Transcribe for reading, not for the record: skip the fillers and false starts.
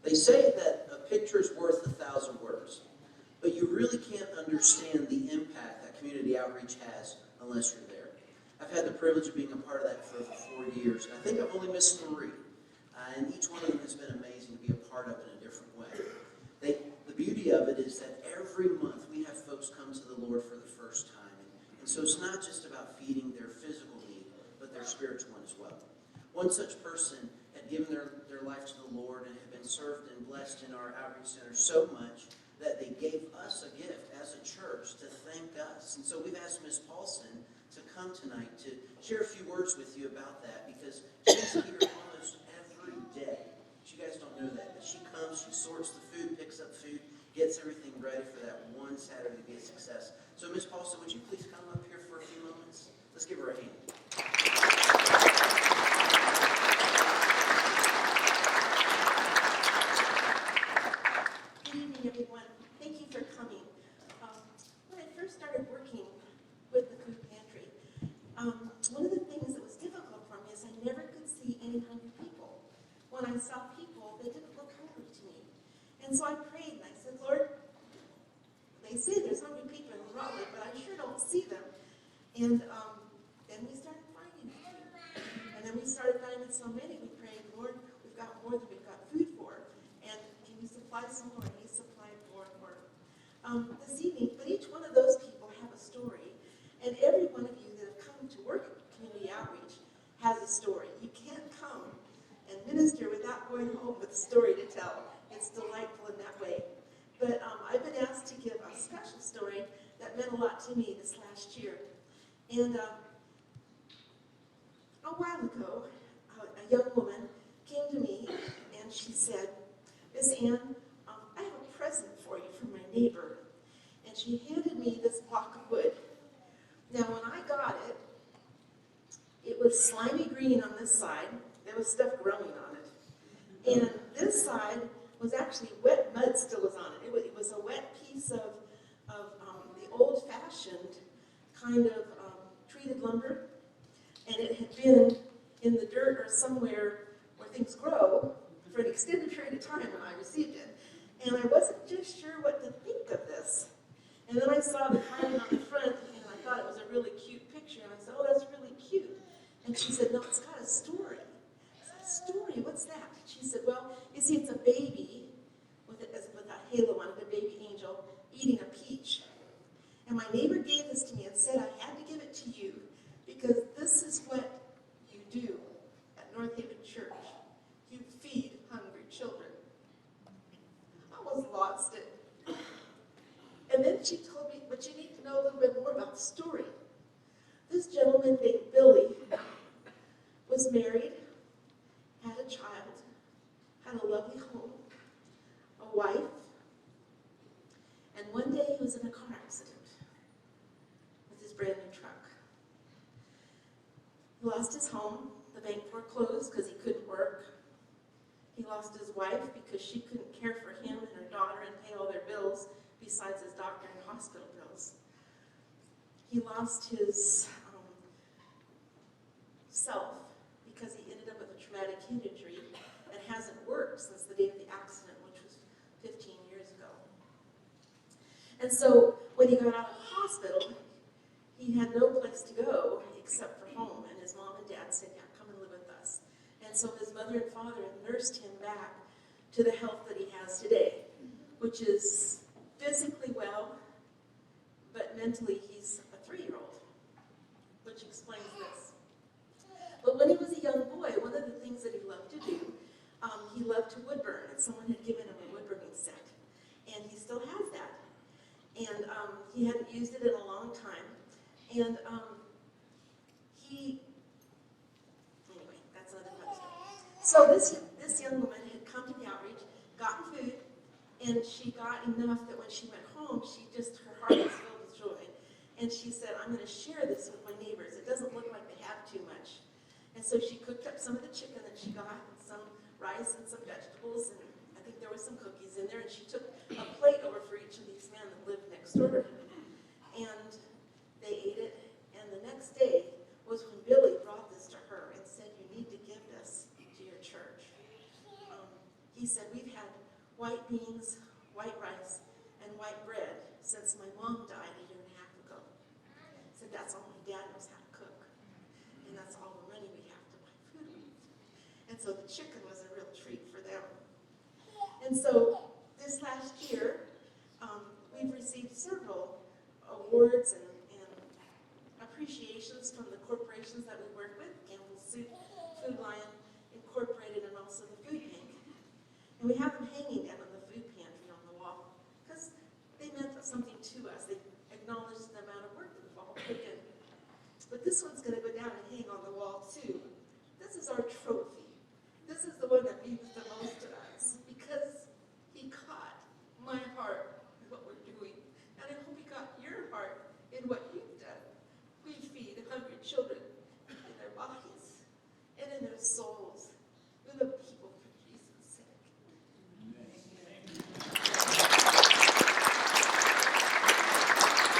They say that a picture is worth 1,000 words, but you really can't understand the impact that community outreach has unless you're there. I've had the privilege of being a part of that for over 4 years, and I think I've only missed 3. And each one of them has been amazing to be a part of in a different way. The beauty of it is that every month we have folks come to the Lord for the first time. And so it's not just about feeding their physical need, but their spiritual one as well. One such person had given their life to the Lord and had been served and blessed in our outreach center so much that they gave us a gift as a church to thank us. And so we've asked Ms. Paulsen to come tonight to share a few words with you about that, because she's here almost every day. You guys don't know that, but she comes, she sorts the food, picks up food, gets everything ready for that one Saturday to be a success. So Ms. Paulsen, would you please come up here for a few moments? Let's give her a hand. Good evening, everyone. Thank you for coming. When I first started working with the food pantry, one of the things that was difficult for me is I never could see any hungry people. When I saw people, they didn't look hungry to me. And so I prayed and I said, Lord, they say there's hungry people in Raleigh, but I sure don't see them. And then we started finding them. And then we started finding so many. We prayed, Lord, we've got more than we've got food for. And can you supply some more? And he supplied more and more. This evening, but each one of those people have a story. And every one of you that have come to work at community outreach has a story. You can't come and minister without going home with a story to tell. It's delightful in that way. But I've been asked to give a special story that meant a lot to me this last year. And a while ago, a young woman came to me and she said, Miss Ann, I have a present for you from my neighbor. And she handed me this block of wood. Now when I got it, it was slimy green on this side. There was stuff growing on it. And this side was actually wet mud still was on it. It was a wet piece of the old-fashioned kind of treated lumber. And it had been in the dirt or somewhere where things grow for an extended period of time when I received it. And I wasn't just sure what to think of this. And then I saw the carving on the front, and I thought it was a really cute picture. And I said, oh, that's really cute. And she said, no, it's got a story. I said, story? What's that? She said, well, you see, it's a baby with a halo on it, a baby angel, eating a peach. And my neighbor gave this to me and said I had to give it to you because this is what you do at North Haven Church. You feed hungry children. I almost lost it. And then she told me, but you need to know a little bit more about the story. This gentleman named Billy was married, had a child, had a lovely home, a wife, and one day he was in a car accident with his brand new truck. He lost his home, the bank foreclosed because he couldn't work. He lost his wife because she couldn't care for him and her daughter and pay all their bills besides his doctor and hospital bills. He lost his self because he ended up with a traumatic head injury and hasn't worked since the day of the accident, which was 15 years ago. And so when he got out of the hospital, he had no place to go except for home. And his mom and dad said, yeah, come and live with us. And so his mother and father nursed him back to the health that he has today, which is physically well, but mentally he's a 3-year-old, which explains this. But when he was a young boy, one of the things that he loved to do, he loved to wood burn, and someone had given him a wood burning set, and he still has that. And he hadn't used it in a long time, and anyway, that's another fun story. So this young woman had come to the outreach, gotten food, and she got enough that when she went home, her heart was filled with joy. And she said, I'm going to share this with my neighbors. It doesn't look like they have too much. And so she cooked up some of the chicken that she got, and some rice and some vegetables, and I think there were some cookies in there, and she took a plate over for each of these men that lived next door to her. And they ate it, and the next day was when Billy brought this to her and said, you need to give this to your church. he said, we've had white beans, white rice, and white bread since my mom died a year and a half ago. He said, that's all my dad knows how to cook. And that's all the money we have to buy food with. And so the chicken was a real treat for them. And so this last year, we've received several awards and